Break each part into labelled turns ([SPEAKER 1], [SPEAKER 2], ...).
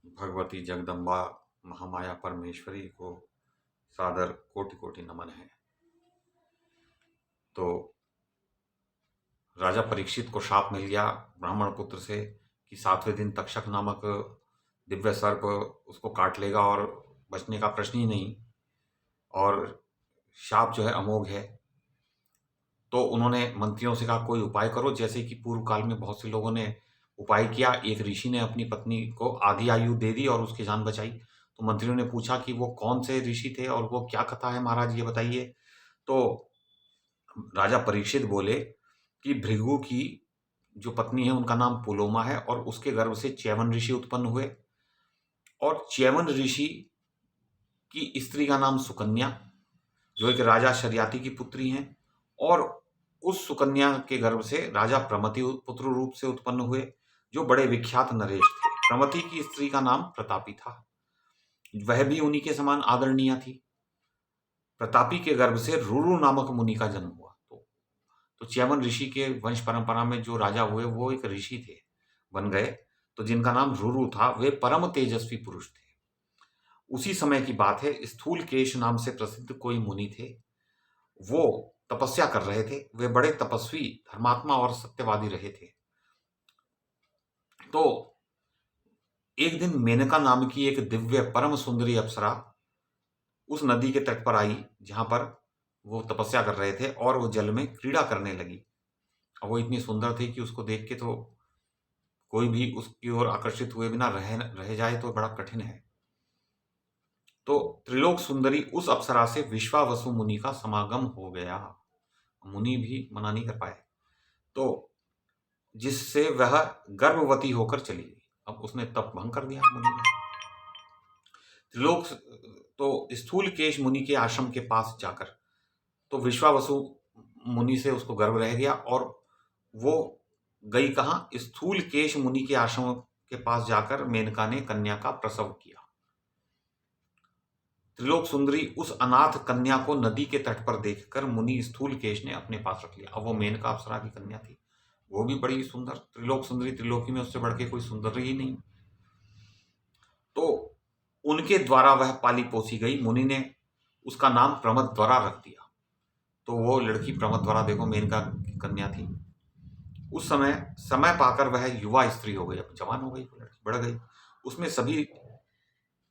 [SPEAKER 1] भगवती जगदम्बा महामाया परमेश्वरी को सादर कोटि कोटि नमन है। तो राजा परीक्षित को शाप मिल गया ब्राह्मण पुत्र से कि 7वें दिन तक्षक नामक दिव्य सर्प उसको काट लेगा और बचने का प्रश्न ही नहीं, और शाप जो है अमोघ है। तो उन्होंने मंत्रियों से कहा कोई उपाय करो, जैसे कि पूर्व काल में बहुत से लोगों ने उपाय किया। एक ऋषि ने अपनी पत्नी को आधी आयु दे दी और उसकी जान बचाई। तो मंत्रियों ने पूछा कि वो कौन से ऋषि थे और वो क्या कथा है महाराज, ये बताइए। तो राजा परीक्षित बोले कि भृगु की जो पत्नी है उनका नाम पुलोमा है और उसके गर्भ से च्यवन ऋषि उत्पन्न हुए, और च्यवन ऋषि की स्त्री का नाम सुकन्या, जो एक राजा शर्याति की पुत्री हैं, और उस सुकन्या के गर्भ से राजा प्रमति पुत्र रूप से उत्पन्न हुए, जो बड़े विख्यात नरेश थे। प्रमति की स्त्री का नाम प्रतापी था, वह भी उन्हीं के समान आदरणीय थी। प्रतापी के गर्भ से रुरु नामक मुनि का जन्म हुआ। तो च्यवन ऋषि के वंश परंपरा में जो राजा हुए वो एक ऋषि थे, बन गए, तो जिनका नाम रुरु था, वे परम तेजस्वी पुरुष थे। उसी समय की बात है, स्थूल केश नाम से प्रसिद्ध कोई मुनि थे। वो तपस्या कर रहे थे, वे बड़े तपस्वी, धर्मात्मा और सत्यवादी रहे थे। तो एक दिन मेनका नाम की एक दिव्य परम सुंदरी अप्सरा उस नदी के तट पर आई जहां पर वो तपस्या कर रहे थे, और वो जल में क्रीड़ा करने लगी। और वो इतनी सुंदर थी कि उसको देख के तो कोई भी उसकी ओर आकर्षित हुए बिना रह जाए तो बड़ा कठिन है। तो त्रिलोक सुंदरी उस अप्सरा से विश्वावसु मुनि का समागम हो गया। मुनि भी मना नहीं कर पाए, तो जिससे वह गर्भवती होकर चली गई। अब उसने तप भंग कर दिया मुनि ने। त्रिलोक तो स्थूल केश मुनि के आश्रम के पास जाकर तो विश्वावसु मुनि से उसको गर्भ रह गया, और वो गई कहाँ, स्थूल केश मुनि के आश्रम के पास जाकर मेनका ने कन्या का प्रसव किया। त्रिलोक सुंदरी उस अनाथ कन्या को नदी के तट पर देखकर मुनि स्थूल केश ने अपने पास रख लिया। अब वो मेनका अप्सरा की कन्या थी, वो भी बड़ी सुंदर, त्रिलोक सुंदरी त्रिलोकी में उससे बढ़ के कोई सुंदर ही नहीं। तो उनके द्वारा वह पाली पोसी गई। मुनि ने उसका नाम प्रमदध्वरा रख दिया। तो वो लड़की प्रमदध्वरा, देखो मेनका की कन्या थी। उस समय समय पाकर वह युवा स्त्री हो गई, अब जवान हो गई, लड़की बढ़ गई, उसमें सभी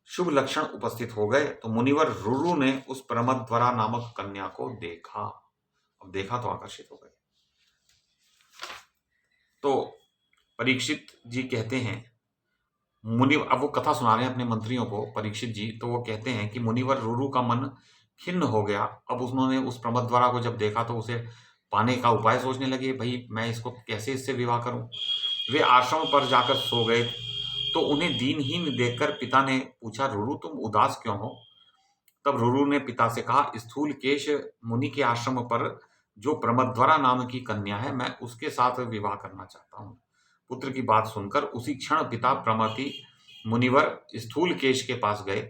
[SPEAKER 1] शुभ लक्षण उपस्थित हो गए। तो मुनिवर रुरु ने उस प्रमदध्वरा नामक कन्या को देखा। अब देखा तो आकर्षित हो गए। तो परीक्षित जी कहते हैं, मुनि, अब वो कथा सुना रहे हैं अपने मंत्रियों को परीक्षित जी, तो वो कहते हैं कि मुनिवर रुरु का मन खिन्न हो गया। अब उन्होंने उस प्रमदध्वरा को जब देखा तो उसे पाने का उपाय सोचने लगे, भाई मैं इसको कैसे इससे विवाह करूं। वे आश्रम पर जाकर सो गए। तो उन्हें दीनहीन देखकर पिता ने पूछा, रुरु तुम उदास क्यों हो। तब रुरु ने पिता से कहा, स्थूल केश मुनि के आश्रम पर जो प्रमदध्वरा नाम की कन्या है, मैं उसके साथ विवाह करना चाहता हूँ। पुत्र की बात सुनकर उसी क्षण पिता प्रमति मुनिवर स्थूल केश के पास गए,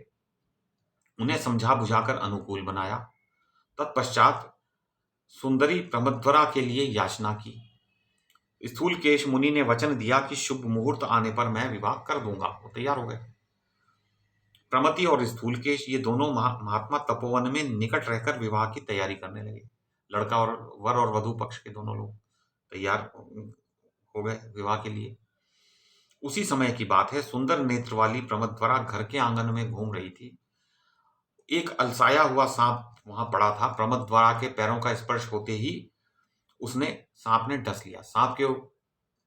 [SPEAKER 1] उन्हें समझा बुझाकर अनुकूल बनाया। तत्पश्चात सुंदरी प्रमदध्वरा के लिए याचना की। स्थूल केश मुनि ने वचन दिया कि शुभ मुहूर्त आने पर मैं विवाह कर दूंगा। वो तैयार हो गए। प्रमति और स्थूल केश ये दोनों महात्मा तपोवन में निकट रहकर विवाह की तैयारी करने लगे। लड़का और वर और वधु पक्ष के दोनों लोग तैयार हो गए विवाह के लिए। उसी समय की बात है, सुंदर नेत्र वाली प्रमदध्वरा घर के आंगन में घूम रही थी। एक अलसाया हुआ सांप वहां पड़ा था। प्रमदध्वरा के पैरों का स्पर्श होते ही उसने सांप ने डस लिया। सांप के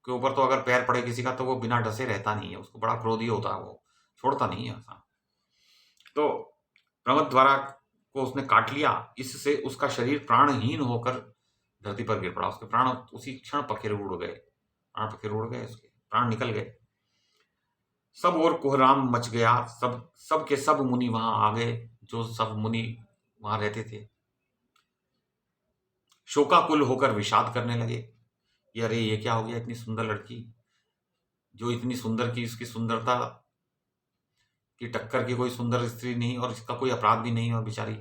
[SPEAKER 1] ऊपर तो अगर पैर पड़े किसी का तो वो बिना डसे रहता नहीं है, उसको बड़ा क्रोधी होता है, वो छोड़ता नहीं है सांप। तो प्रमदध्वरा को उसने काट लिया। इससे उसका शरीर प्राणहीन होकर धरती पर गिर पड़ा। उसके प्राण उसी क्षण पखेर उड़ गए, प्राण पखेर उड़ गए, उसके प्राण निकल गए। सब और कोहराम मच गया। सब के सब मुनि वहां आ गए, जो सब मुनि वहां रहते थे। शोकाकुल होकर विषाद करने लगे, कि अरे ये क्या हो गया, इतनी सुंदर लड़की, जो इतनी सुंदर की, इसकी सुंदरता की टक्कर की कोई सुंदर स्त्री नहीं, और इसका कोई अपराध भी नहीं, और बेचारी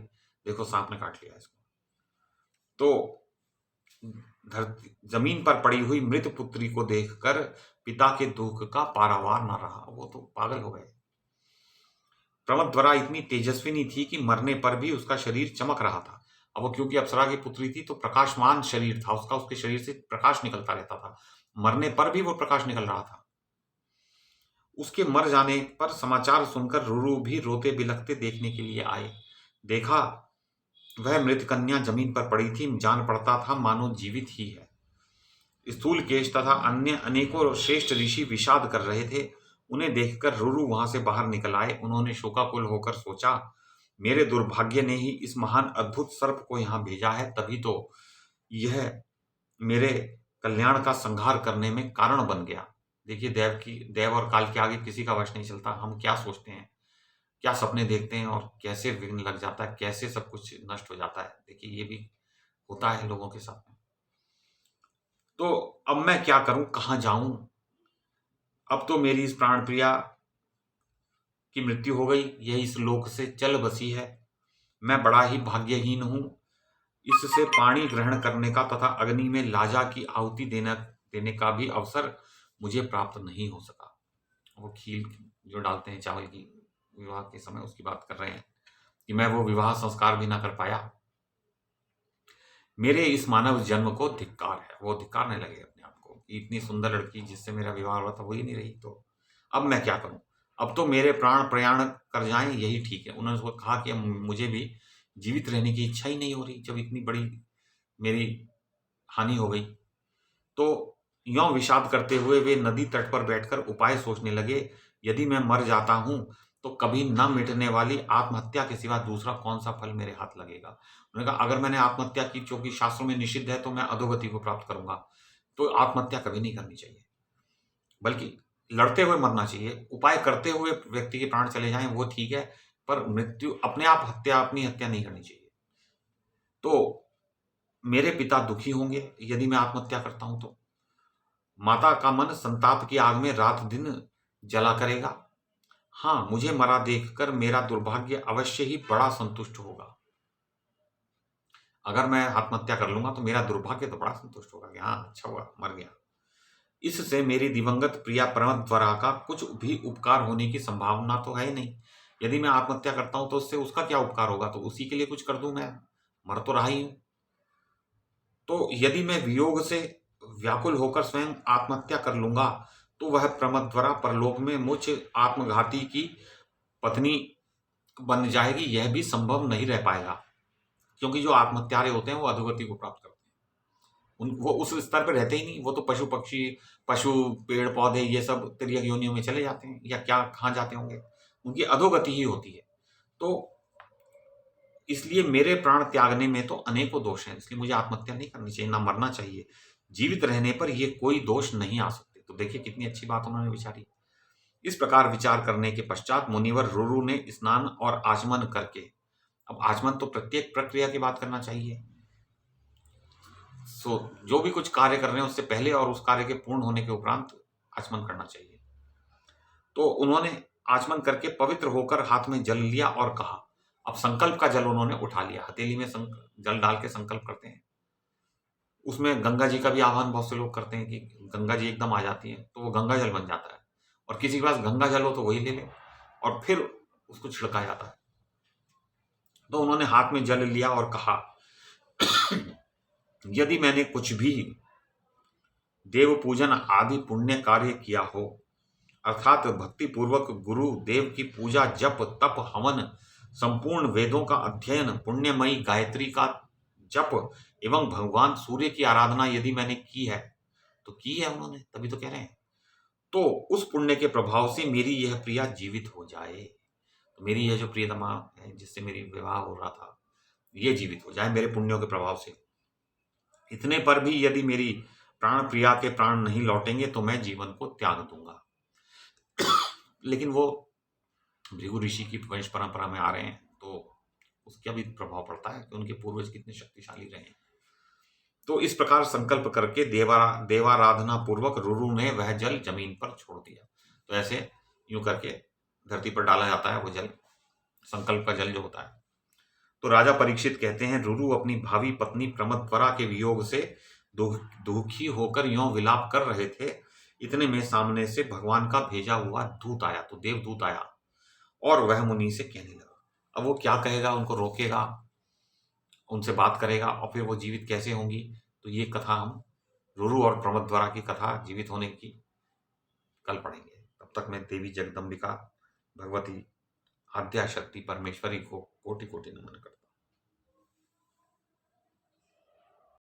[SPEAKER 1] देखो सांप ने काट लिया इसको। तो धरती जमीन पर पड़ी हुई मृत पुत्री को देखकर पिता के दुख का पारावार न रहा। वो तो पागल हो गए। प्रमदध्वरा इतनी तेजस्विनी थी कि मरने पर भी उसका शरीर चमक रहा था। अब वो क्योंकि अप्सरा की पुत्री थी तो प्रकाशमान शरीर था उसका, उसके शरीर से प्रकाश निकलता रहता था। मरने पर भी वो प्रकाश निकल रहा था। उसके मर जाने पर समाचार सुनकर रुरु भी रोते बिलखते देखने के लिए आए। देखा वह मृत कन्या जमीन पर पड़ी थी, जान पड़ता था मानो जीवित ही है। स्थूल केश तथा अन्य अनेकों श्रेष्ठ ऋषि विषाद कर रहे थे। उन्हें देखकर रुरु वहां से बाहर निकल आए। उन्होंने शोकाकुल होकर सोचा, मेरे दुर्भाग्य ने ही इस महान अद्भुत सर्प को यहाँ भेजा है, तभी तो यह मेरे कल्याण का संहार करने में कारण बन गया। देखिए, देव और काल के आगे किसी का वश नहीं चलता। हम क्या सोचते हैं, क्या सपने देखते हैं और कैसे विघ्न लग जाता है, कैसे सब कुछ नष्ट हो जाता है। देखिए, ये भी होता है लोगों के साथ में। तो अब मैं क्या करूं, कहां जाऊं? अब तो मेरी इस प्राण प्रिया की मृत्यु हो गई, यह इस लोक से चल बसी है। मैं बड़ा ही भाग्यहीन हूं। इससे पानी ग्रहण करने का तथा अग्नि में लाजा की आहुति देने का भी अवसर मुझे प्राप्त नहीं हो सका। वो खील जो डालते हैं चावल की विवाह के समय, उसकी बात कर रहे हैं कि मैं वो विवाह संस्कार भी ना कर पाया। मेरे इस मानव जन्म को धिक्कार है। वो धिक्कारने लगे अपने आप को कि इतनी सुंदर लड़की जिससे मेरा विवाह हुआ था वो ही नहीं रही, तो अब मैं क्या करूं? अब तो मेरे प्राण प्रयाण कर जाएं, यही ठीक है। उन्होंने उसको कहा कि अब मुझे भी जीवित रहने की इच्छा ही नहीं हो रही जब इतनी बड़ी मेरी हानि हो गई। तो यों विषाद करते हुए वे नदी तट पर बैठकर उपाय सोचने लगे। यदि मैं मर जाता हूं तो कभी न मिटने वाली आत्महत्या के सिवा दूसरा कौन सा फल मेरे हाथ लगेगा। उन्होंने कहा, अगर मैंने आत्महत्या की, जो कि शास्त्रों में निषिद्ध है, तो मैं अधोगति को प्राप्त करूंगा। तो आत्महत्या कभी नहीं करनी चाहिए, बल्कि लड़ते हुए मरना चाहिए। उपाय करते हुए व्यक्ति के प्राण चले जाएं वो ठीक है, पर मृत्यु अपने आप हत्या, अपनी हत्या नहीं करनी चाहिए। तो मेरे पिता दुखी होंगे यदि मैं आत्महत्या करता हूं तो। माता का मन संताप की आग में रात दिन जला करेगा। हाँ, मुझे मरा देखकर मेरा दुर्भाग्य अवश्य ही बड़ा संतुष्ट होगा। अगर मैं आत्महत्या कर लूंगा तो मेरा दुर्भाग्य तो बड़ा संतुष्ट होगा कि हाँ, अच्छा हुआ, मर गया। इससे मेरी दिवंगत प्रिया प्रमदध्वरा का कुछ भी उपकार होने की संभावना तो है ही नहीं। यदि मैं आत्महत्या करता हूं तो उससे उसका क्या उपकार होगा? तो उसी के लिए कुछ कर दूं, मैं मर तो रहा ही हूं। तो यदि मैं वियोग से व्याकुल होकर स्वयं आत्महत्या कर लूंगा तो वह प्रमदध्वरा परलोक में मुझ आत्मघाती की पत्नी बन जाएगी। यह भी संभव नहीं रह पाएगा, क्योंकि जो आत्महत्यारे होते हैं वो अधोगति को प्राप्त करते हैं। वो उस स्तर पर रहते ही नहीं। वो तो पशु पक्षी, पशु, पेड़ पौधे, ये सब तिर्यक योनियों में चले जाते हैं, या क्या कहाँ जाते होंगे, उनकी अधोगति ही होती है। तो इसलिए मेरे प्राण त्यागने में तो अनेकों दोष हैं, इसलिए मुझे आत्महत्या नहीं करनी चाहिए, ना मरना चाहिए। जीवित रहने पर ये कोई दोष नहीं आ सकते। तो देखिए कितनी अच्छी बात उन्होंने विचारी। इस प्रकार विचार करने के पश्चात मुनिवर रुरु ने स्नान और आचमन करके, अब आचमन तो प्रत्येक प्रक्रिया की बात करना चाहिए, जो भी कुछ कार्य कर रहे हैं उससे पहले और उस कार्य के पूर्ण होने के उपरांत आचमन करना चाहिए। तो उन्होंने आचमन करके पवित्र होकर हाथ में जल लिया और कहा, अब संकल्प का जल उन्होंने उठा लिया। हथेली में जल डाल के संकल्प करते हैं। उसमें गंगा जी का भी आह्वान बहुत से लोग करते हैं कि गंगा जी एकदम आ जाती है तो वो गंगा जल बन जाता है, और किसी के पास गंगा जल हो तो वही ले ले और फिर उसको छिड़का जाता है। तो उन्होंने हाथ में जल लिया और कहा, यदि मैंने कुछ भी देव पूजन आदि पुण्य कार्य किया हो, अर्थात भक्ति पूर्वक गुरु देव की पूजा, जप तप हवन, संपूर्ण वेदों का अध्ययन, पुण्यमयी गायत्री का जप एवं भगवान सूर्य की आराधना यदि मैंने की है, तो की है उन्होंने, तभी तो कह रहे हैं, तो उस पुण्य के प्रभाव से मेरी यह प्रिया जीवित हो जाए। तो मेरी यह जो प्रियतमा है जिससे मेरी विवाह हो रहा था, ये जीवित हो जाए मेरे पुण्यों के प्रभाव से। इतने पर भी यदि मेरी प्राण प्रिया के प्राण नहीं लौटेंगे तो मैं जीवन को त्याग दूंगा। लेकिन वो भृगु ऋषि की वंश परंपरा में आ रहे हैं, तो उसका भी प्रभाव पड़ता है कि उनके पूर्वज कितने शक्तिशाली रहे हैं। तो इस प्रकार संकल्प करके देवाराधना पूर्वक रुरु ने वह जल जमीन पर छोड़ दिया। तो ऐसे यूं करके धरती पर डाला जाता है वो जल, संकल्प का जल जो होता है। तो राजा परीक्षित कहते हैं, रुरु अपनी भावी पत्नी प्रमदध्वरा के वियोग से दुखी होकर यों विलाप कर रहे थे। इतने में सामने से भगवान का भेजा हुआ दूत आया। तो देवदूत आया और वह मुनि से कहने लगा। अब वो क्या कहेगा, उनको रोकेगा, उनसे बात करेगा और फिर वो जीवित कैसे होंगी, तो ये कथा हम रुरु और प्रमद्वरा की कथा जीवित होने की कल पढ़ेंगे। तब तक मैं देवी जगदम्बिका भगवती आद्या शक्ति परमेश्वरी को कोटि कोटि नमन करता हूँ।